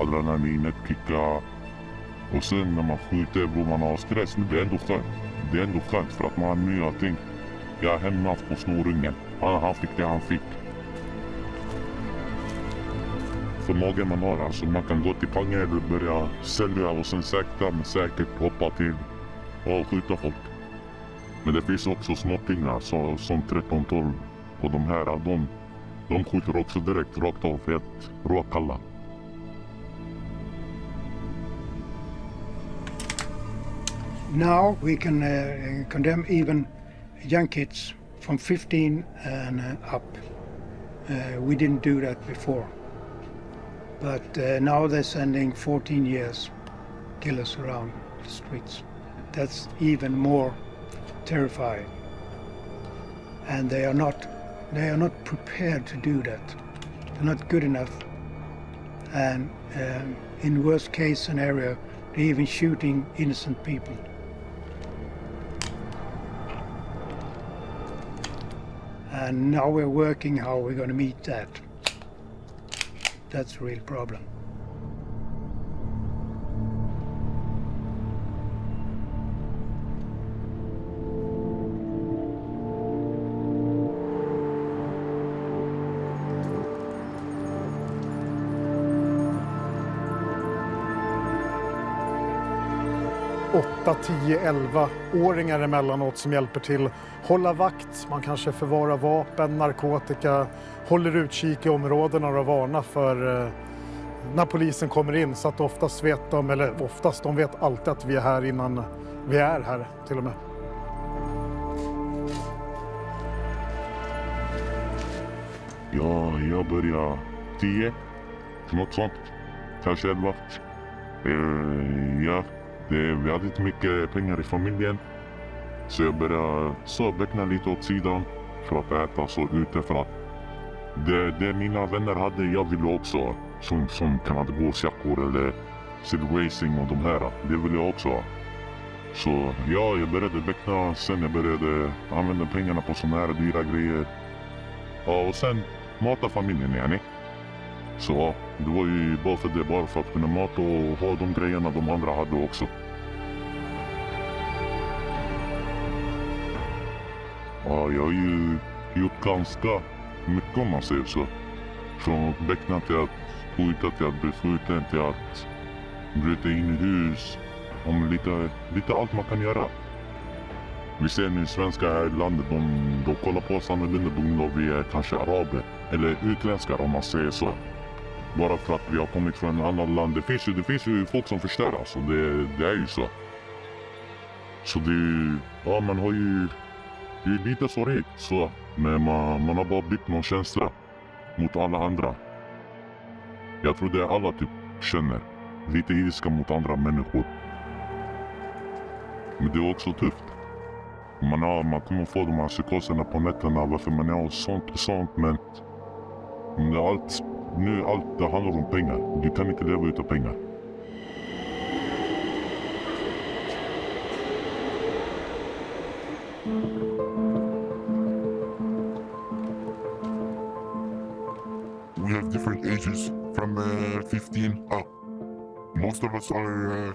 adrenalinet kickar. Och sen när man skjuter blir man har stress. Det är ändå skönt. Det är ändå skönt för att man har nya ting. Jag är hemma på snorungen. Han fick det han fick. Förmågan man har, alltså man kan gå till pengar eller börja sälja och sen sakta men säkert hoppa till och skjuta folk. Men det finns också småpingar som 13-12 och de här, de skjuter också direkt rakt av helt råkalla. Now we can condemn even young kids from 15 and up. We didn't do that before. But now they're sending 14 years killers around the streets. That's even more terrifying. And they are not prepared to do that. They're not good enough. And in worst case scenario, they're even shooting innocent people. And now we're working how we're going to meet that. That's a real problem. Åtta, 10, 11-åringar emellanåt som hjälper till. Hålla vakt, man kanske förvarar vapen, narkotika, håller utkik i områdena och varnar för när polisen kommer in. Så att oftast vet de, eller oftast, de vet alltid att vi är här innan vi är här till och med. Ja, jag börjar 10, något sånt. Kanske 11. Ja. Vi hade inte mycket pengar i familjen. Så jag började beckna lite åt sidan för att äta så ute för att det mina vänner hade, jag ville också. Som kanadagåsjackor eller racing och de här. Det ville jag också. Så ja, jag började beckna. Sen jag började använda pengarna på såna här dyra grejer. Ja, och sen mata familjen, yani. Så det var ju bara för att kunna mata och ha de grejerna de andra hade också. Ja, jag har ju gjort ganska mycket om man säger så. Från beckna till att skjuta till att bli skjuten till att bryta in i hus. Om lite allt man kan göra. Vi ser nu svenskar här i landet, de kollar på oss annorlunda på grund av vi är kanske araber. Eller utländskar om man säger så. Bara för att vi har kommit från ett annat land. Det finns ju folk som förstör alltså. Det är ju så. Så ja, man har ju lite sorgligt så. Men man har bara byggt någon känsla mot alla andra. Jag tror det alla typ känner. Lite ilska mot andra människor. Men det är också tufft. Man kommer få de här psykoserna på nätterna. Varför man är sånt. Men allt det handlar om pengar. Du kan inte leva utan pengar. We have different ages from 15 up. Most of us are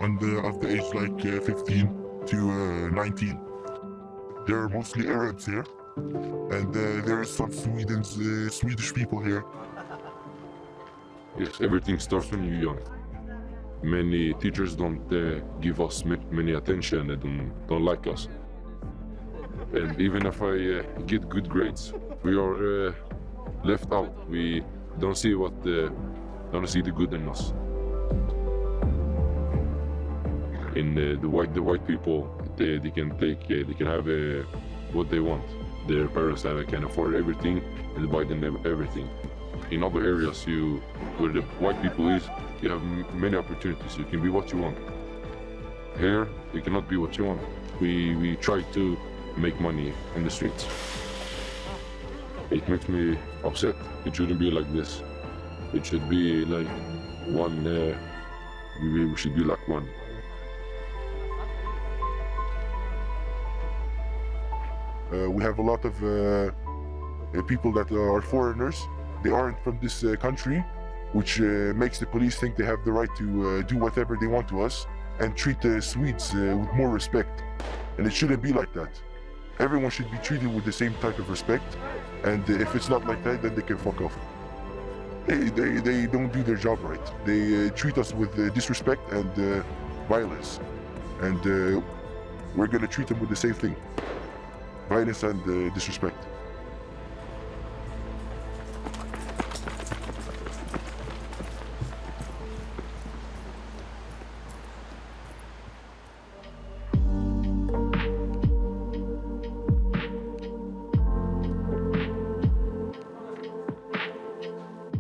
of the age like 15 to 19. There are mostly Arabs here, and there is some Swedish people here. Yes, everything starts when you're young. Many teachers don't give us many attention and don't like us. And even if I get good grades, we are left out. We don't see the good in us. In the white people, they can have what they want. Their parents can afford everything and buy them everything. In other areas, where the white people is, you have many opportunities. You can be what you want. Here, you cannot be what you want. We try to make money in the streets. It makes me upset. It shouldn't be like this. It should be like one. We should be like one. We have a lot of people that are foreigners. They aren't from this country, which makes the police think they have the right to do whatever they want to us and treat the Swedes with more respect. And it shouldn't be like that. Everyone should be treated with the same type of respect, and if it's not like that, then they can fuck off. They don't do their job right. They treat us with disrespect and violence, and we're gonna treat them with the same thing. Violence and disrespect.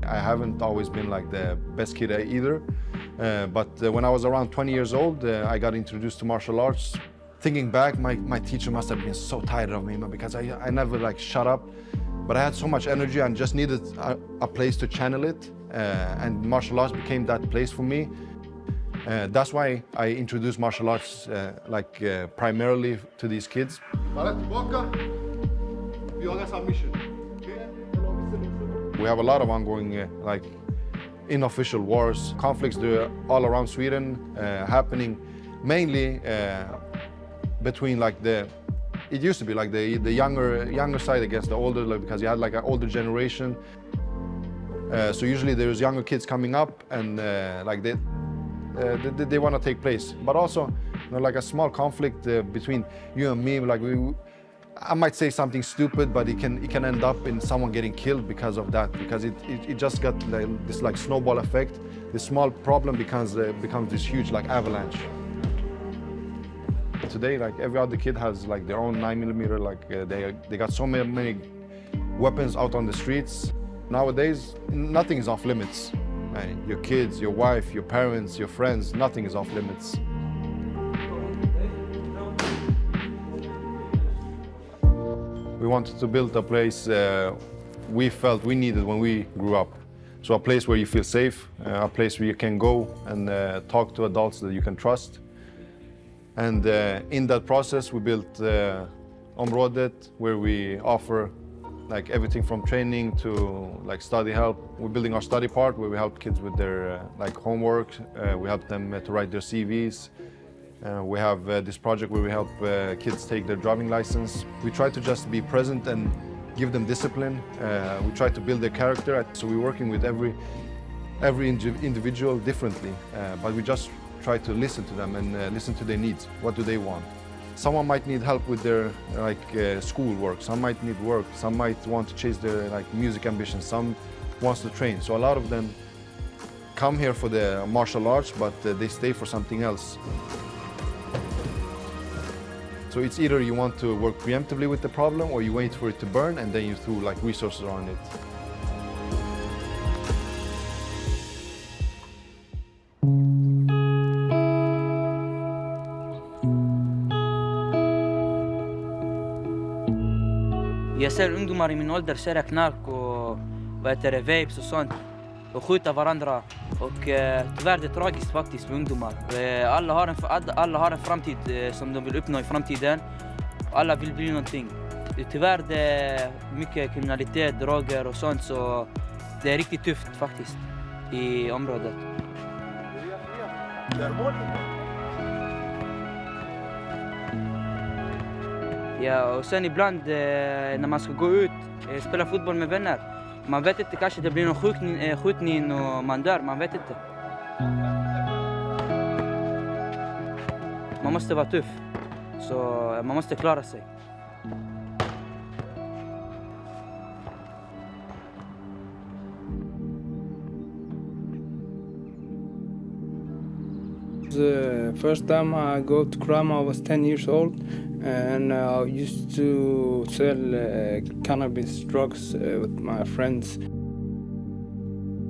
I haven't always been like the best kid either, but when I was around 20 years old, I got introduced to martial arts. Thinking back, my teacher must have been so tired of me because I never like shut up, but I had so much energy and just needed a place to channel it, and martial arts became that place for me. That's why I introduced martial arts primarily to these kids. We have a lot of ongoing unofficial wars, conflicts all around Sweden, happening mainly between it used to be like the younger side against the older, because you had like an older generation. So usually there's younger kids coming up and they want to take place. But also, like a small conflict between you and me, I might say something stupid, but it can end up in someone getting killed because of that, because it just got this snowball effect. This small problem becomes this huge avalanche. Today, every other kid has their own 9mm. They got so many weapons out on the streets. Nowadays, nothing is off limits. Your kids, your wife, your parents, your friends, nothing is off limits. We wanted to build a place we felt we needed when we grew up. So a place where you feel safe, a place where you can go and talk to adults that you can trust. And in that process, we built Området, where we offer everything from training to study help. We're building our study part, where we help kids with their homework. We help them to write their CVs. We have this project where we help kids take their driving license. We try to just be present and give them discipline. We try to build their character. So we're working with every individual differently, but we just try to listen to them and listen to their needs. What do they want? Someone might need help with their school work. Some might need work. Some might want to chase their music ambitions. Some wants to train. So a lot of them come here for the martial arts, but they stay for something else. So it's either you want to work preemptively with the problem, or you wait for it to burn and then you throw resources on it. Jag ser ungdomar i min ålder köra knark och vapes och sånt och skjuta varandra, och tyvärr det är tragiskt faktiskt för ungdomar. Alla har en framtid som de vill uppnå i framtiden. Alla vill bli någonting. Tyvärr det är mycket kriminalitet, droger och sånt, så det är riktigt tufft faktiskt i området. Ja, och sen ibland när man ska gå ut, spela fotboll med vänner, man vet inte, kanske det blir någon skjutning och man dör, man vet inte. Man måste vara tuff, så man måste klara sig. The first time I go to crime, I was 10 years old, and I used to sell cannabis drugs with my friends.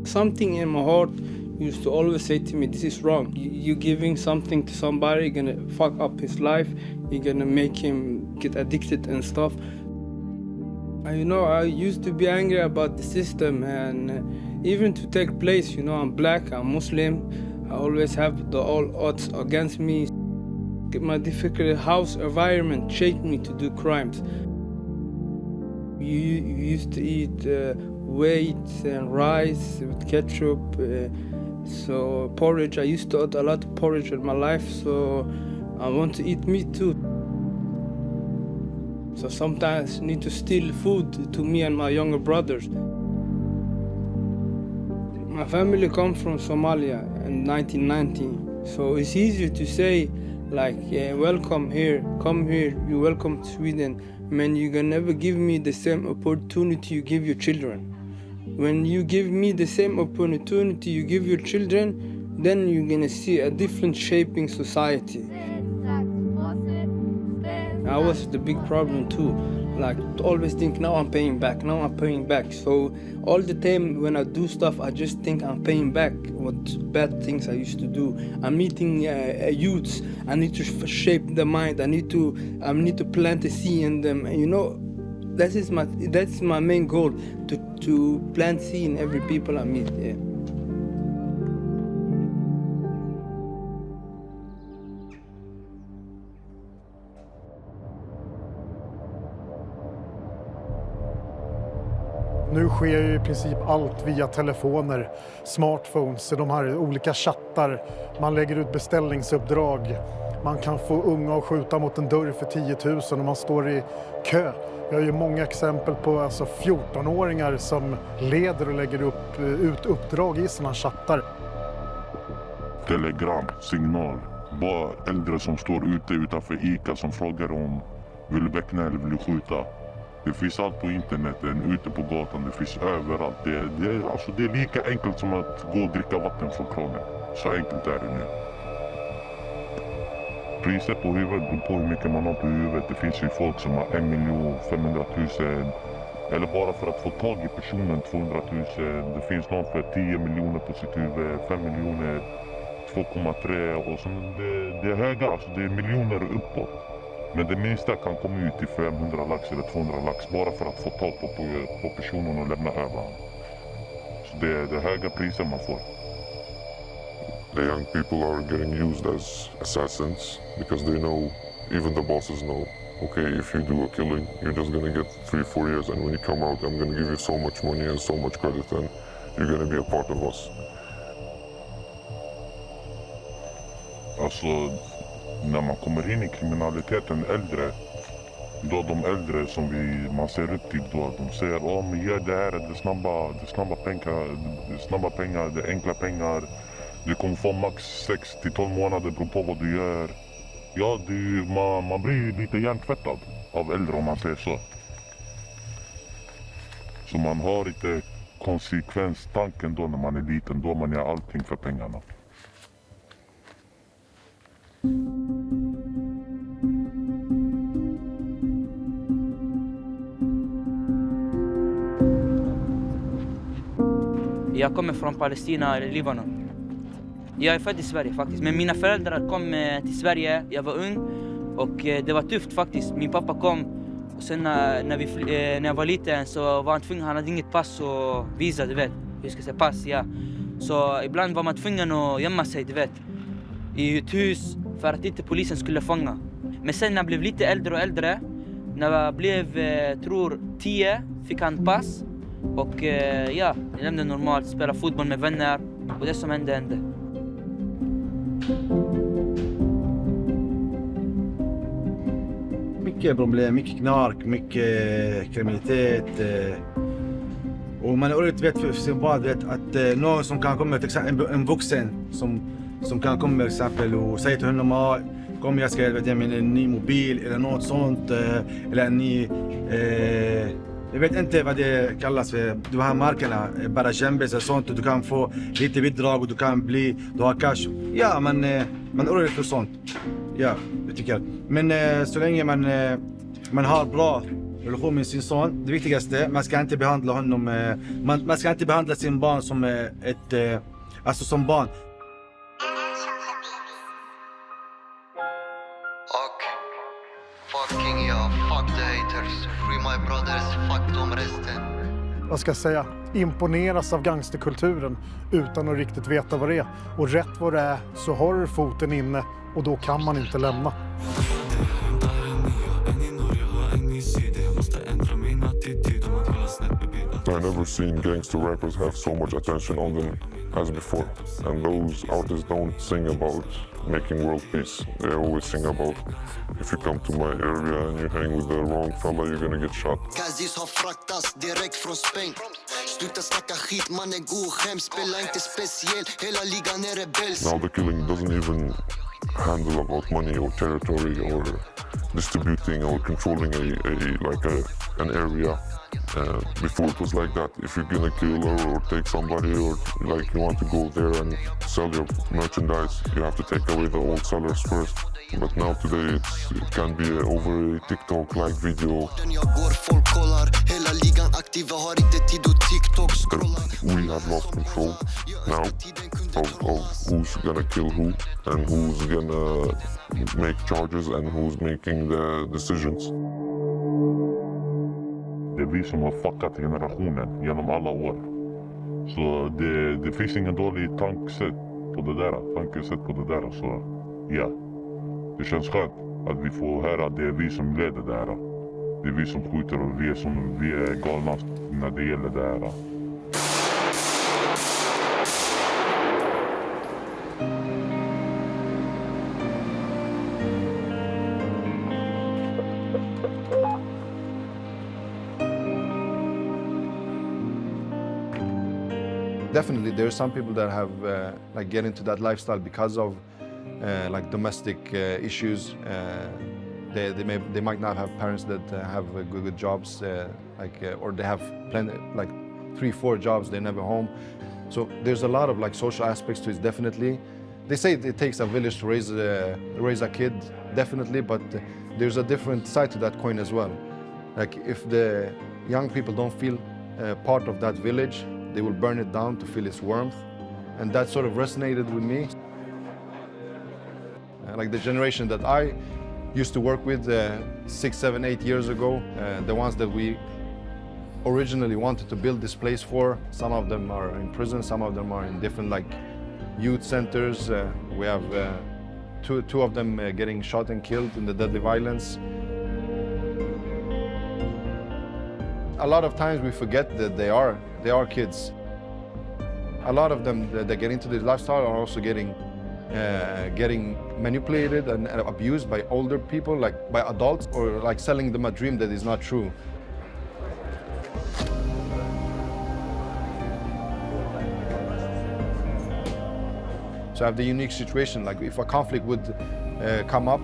Something in my heart used to always say to me, this is wrong. You're giving something to somebody, you're gonna fuck up his life, you're gonna make him get addicted and stuff. I used to be angry about the system, and even to take place, I'm black, I'm Muslim, I always have all odds against me. My difficult house environment shaped me to do crimes. You used to eat wheat and rice with ketchup. So porridge, I used to eat a lot of porridge in my life, so I want to eat meat too. So sometimes I need to steal food to me and my younger brothers. My family comes from Somalia in 1990, so it's easier to say like, welcome here, come here, you're welcome to Sweden. Man, you can never give me the same opportunity you give your children. When you give me the same opportunity you give your children, then you're gonna see a different shaping society. I was the big problem too. Like, always think, now I'm paying back, now I'm paying back. So all the time when I do stuff, I just think I'm paying back what bad things I used to do. I'm meeting youths. I need to shape the mind. I need to plant a seed in them. And, you know, that's my main goal, to plant seed in every people I meet. Yeah. Nu sker ju i princip allt via telefoner, smartphones, de här olika chattar. Man lägger ut beställningsuppdrag. Man kan få unga att skjuta mot en dörr för 10 000 och man står i kö. Jag har ju många exempel på 14-åringar som leder och lägger ut uppdrag i sådana chattar. Telegram, signal. Bara äldre som står utanför Ica som frågar om vill du väckna eller vill du skjuta. Det finns allt på interneten, ute på gatan, det finns överallt. Det är lika enkelt som att gå och dricka vatten från kranen. Så enkelt är det nu. Priset på huvudet beror på hur mycket man har på huvudet. Det finns ju folk som har 1 500 000. Eller bara för att få tag i personen 200 000. Det finns någon för 10 miljoner på sitt huvud, 5 miljoner, 2,3 och så. Det är höga, alltså det är miljoner uppåt. Men det minsta kan komma ut till 500 lax eller 200 lax bara för att få tag på personen och lämna över honom. Så det är höga priser man får. The young people are getting used as assassins because they know, even the bosses know, okay, if you do a killing, you're just gonna get 3-4 years, and when you come out, I'm gonna give you so much money and so much credit, and you're gonna be a part of us. Alltså, när man kommer in i kriminaliteten äldre, då de äldre som man ser upp till då, de säger men gör det här, det är snabba pengar, det är enkla pengar. Du kommer få max 6-12 månader beror på vad du gör. Ja, man blir lite hjärntvättad av äldre om man säger så. Så man har inte konsekvenstanken då när man är liten, då man gör allting för pengarna. Jag kommer från Palestina eller Libanon. Jag är född i Sverige faktiskt, men mina föräldrar kom till Sverige, jag var ung och det var tufft faktiskt. Min pappa kom och sen när jag var liten så var han tvungen, han hade inget pass och visa, du vet. Hur ska jag säga, pass, ja. Så ibland var man tvungen att gömma sig, du vet. I ett hus för att inte polisen skulle fånga. Men sen när jag blev lite äldre och äldre, när jag blev, tror 10, fick han pass. Och jag lämnade normalt, spela fotboll med vänner och det som hände. Mycket problem, mycket knark, mycket kriminalitet. Och man är oerhört vet för sin barn vet att någon som kan komma, till exempel en vuxen som kan komma till exempel och säga till honom kom jag ska ge mig en ny mobil eller något sånt eller en ny jag vet inte vad det kallas för, de här markerna, bara membres och sånt, och du kan få lite bidrag och du har cash. Ja, man är för sånt. Ja, jag tycker. Men så länge man har bra relation med sin son, det viktigaste, man ska inte behandla honom, man ska inte behandla sin barn som alltså som barn. Fucking yeah, fuck the haters, free my brothers, fuck dem resten. Jag ska säga, imponeras av gangsterkulturen utan att riktigt veta vad det är. Och rätt vad det är så har du foten inne och då kan man inte lämna. En i Norge har en ny sida. Jag måste ändra min attityd om man kollar snett med bilen. I never seen gangster rappers have so much attention on them as before. And those artists don't sing about making world peace. They always sing about if you come to my area and you hang with the wrong fella, you're gonna get shot. Kazis har fraktats direkt från Spain. Sluta snacka skit, man är god skämt. Spela inte speciell, hela ligan är rebells. Now the killing doesn't even handle about money or territory or distributing or controlling an area. Before it was like that. If you're gonna kill or take somebody or like you want to go there and sell your merchandise, you have to take away the old sellers first. But now today it can be over a TikTok-like video. We have lost control now of who's gonna kill who and who's gonna make charges and who's making the decisions. Det är vi som har fuckat generationen genom alla år. Så det finns ingen dålig tankesätt på det där. Så ja, det känns skönt att vi får höra att det är vi som leder det här. Det är vi som skjuter och vi är galna när det gäller det här. Definitely, there are some people that have get into that lifestyle because of domestic issues. They might not have parents that have good jobs, or they have plenty, 3-4 jobs. They're never home. So there's a lot of social aspects to it. Definitely, they say it takes a village to raise a kid. Definitely, but there's a different side to that coin as well. If the young people don't feel part of that village, they will burn it down to feel its warmth. And that sort of resonated with me. The generation that I used to work with 6, 7, 8 years ago, the ones that we originally wanted to build this place for, some of them are in prison, some of them are in different youth centers. We have two of them getting shot and killed in the deadly violence. A lot of times we forget that they are kids. A lot of them that get into this lifestyle are also getting manipulated and abused by older people, by adults, or selling them a dream that is not true. So I have the unique situation, if a conflict would come up,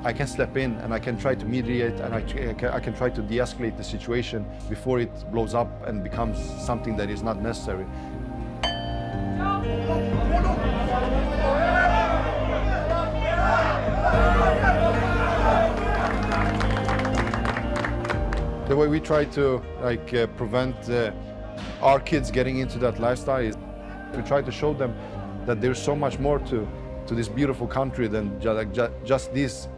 I can step in and I can try to mediate and I can try to de-escalate the situation before it blows up and becomes something that is not necessary. The way we try to prevent our kids getting into that lifestyle is to try to show them that there's so much more to this beautiful country than just these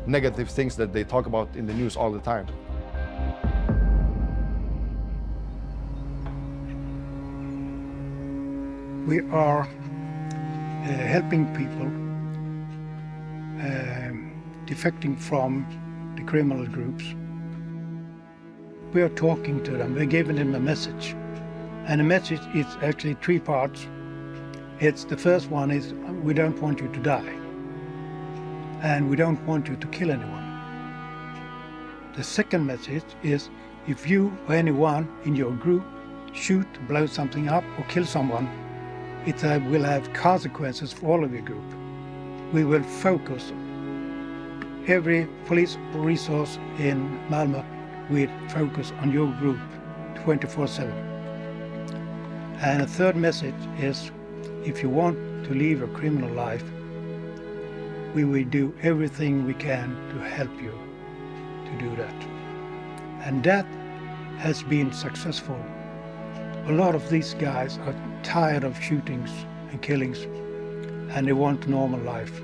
negative things that they talk about in the news all the time. We are helping people defecting from the criminal groups. We are talking to them, we're giving them a message. And the message is actually 3 parts. The first one is, we don't want you to die. And we don't want you to kill anyone. The second message is, if you or anyone in your group shoot, blow something up or kill someone, it will have consequences for all of your group. We will focus every police resource in Malmö will focus on your group 24/7. And the third message is, if you want to live a criminal life, we will do everything we can to help you to do that. And that has been successful. A lot of these guys are tired of shootings and killings, and they want a normal life.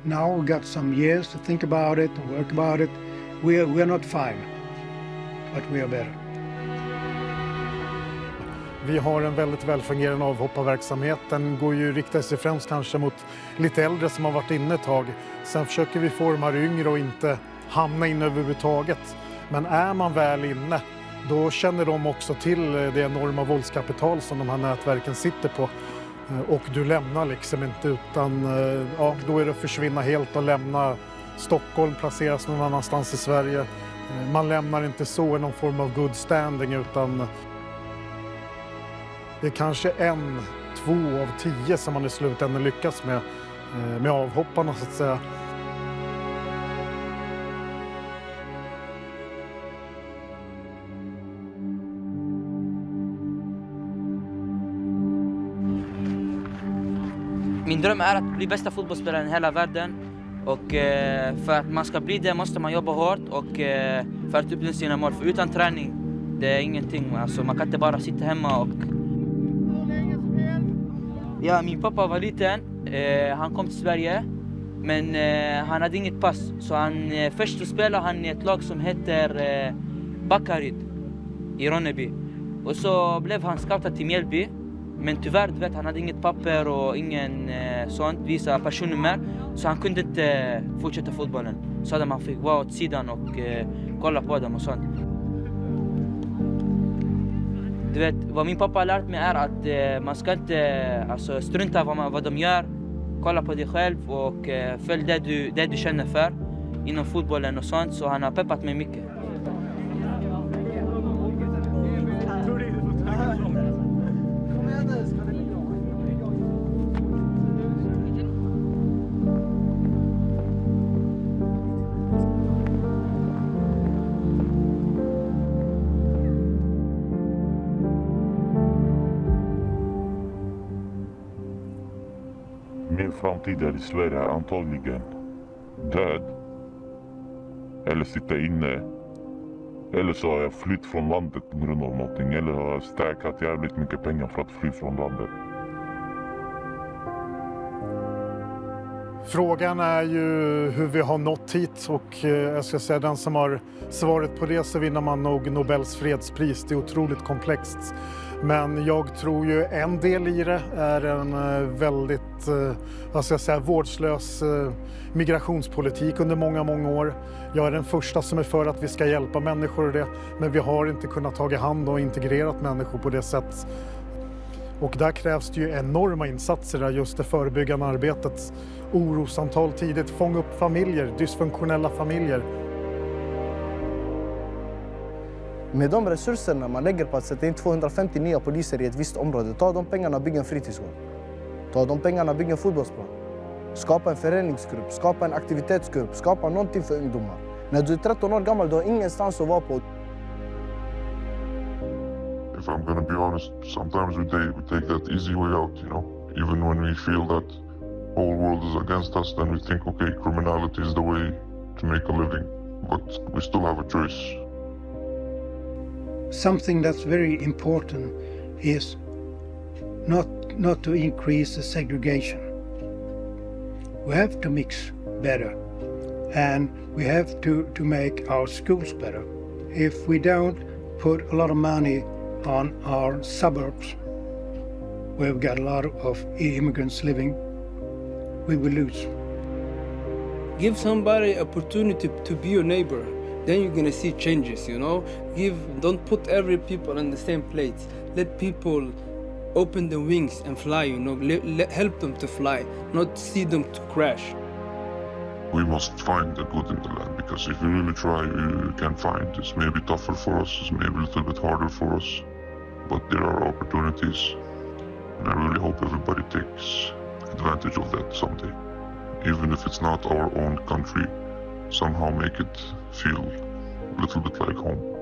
Now we got some years to think about it, to work about it. We're not fine, but we are better. Vi har en väldigt välfungerande avhopparverksamhet. Den riktar sig främst kanske mot lite äldre som har varit inne ett tag. Sen försöker vi få de här yngre och inte hamna in överhuvudtaget. Men är man väl inne, då känner de också till det enorma våldskapital som de här nätverken sitter på. Och du lämnar liksom inte, utan ja, då är det att försvinna helt och lämna Stockholm, placeras någon annanstans i Sverige. Man lämnar inte så i någon form av good standing, utan det är kanske 1, 2 av 10 som man i slutändan lyckas med avhopparna så att säga. Min dröm är att bli bästa fotbollsspelaren i hela världen. Och för att man ska bli det måste man jobba hårt och för att uppnå sina mål. För utan träning, det är ingenting. Alltså, man kan inte bara sitta hemma och... Ja, min pappa var liten. Han kom till Sverige. Men han hade inget pass. Så först spelade han i ett lag som heter Backarid i Ronneby. Och så blev han scoutad till Mjällby. Men tyvärr, du vet, han hade inget papper och ingen visa personnummer. Så han kunde inte fortsätta fotbollen. Så att man fick vara åt sidan och kolla på dem och sånt. Du vet, vad min pappa har lärt mig är att man ska inte strunta vad de gör. Kolla på dig själv och följ det du känner för inom fotbollen och sånt. Så han har peppat mig mycket. Min framtid här i Sverige är antagligen död. Eller sitta inne. Eller så har jag flytt från landet på grund av någonting. Eller har jag stärkat jävligt mycket pengar för att fly från landet. Frågan är ju hur vi har nått hit, och jag ska säga den som har svaret på det så vinner man nog Nobels fredspris. Det är otroligt komplext. Men jag tror ju en del i det är en väldigt vårdslös migrationspolitik under många år. Jag är den första som är för att vi ska hjälpa människor och det, men vi har inte kunnat ta hand och integrerat människor på det sätt. Och där krävs det ju enorma insatser där, just det förebyggande arbetet. Orosamtal tidigt, fånga upp familjer, dysfunktionella familjer. Med de resurserna man lägger på att sätta in 250 nya poliser i ett visst område, ta de pengarna och bygga en fritidsgård. Ta de pengarna och bygga en fotbollsplan. Skapa en föreningsgrupp, skapa en aktivitetsgrupp, skapa någonting för ungdomar. När du är 13 år gammal, du har ingenstans att vara på. If I'm gonna be honest, sometimes we take that easy way out, you know? Even when we feel that whole world is against us, then we think, okay, criminality is the way to make a living. But we still have a choice. Something that's very important is not to increase the segregation. We have to mix better, and we have to make our schools better. If we don't put a lot of money on our suburbs, where we've got a lot of immigrants living, we will lose. Give somebody opportunity to be your neighbor. Then you're gonna see changes, you know? Don't put every people in the same place. Let people open their wings and fly, you know? Help them to fly, not see them to crash. We must find the good in the land, because if we really try, we can find. It's maybe tougher for us, it's maybe a little bit harder for us, but there are opportunities, and I really hope everybody takes advantage of that someday. Even if it's not our own country, somehow make it feel a little bit like home.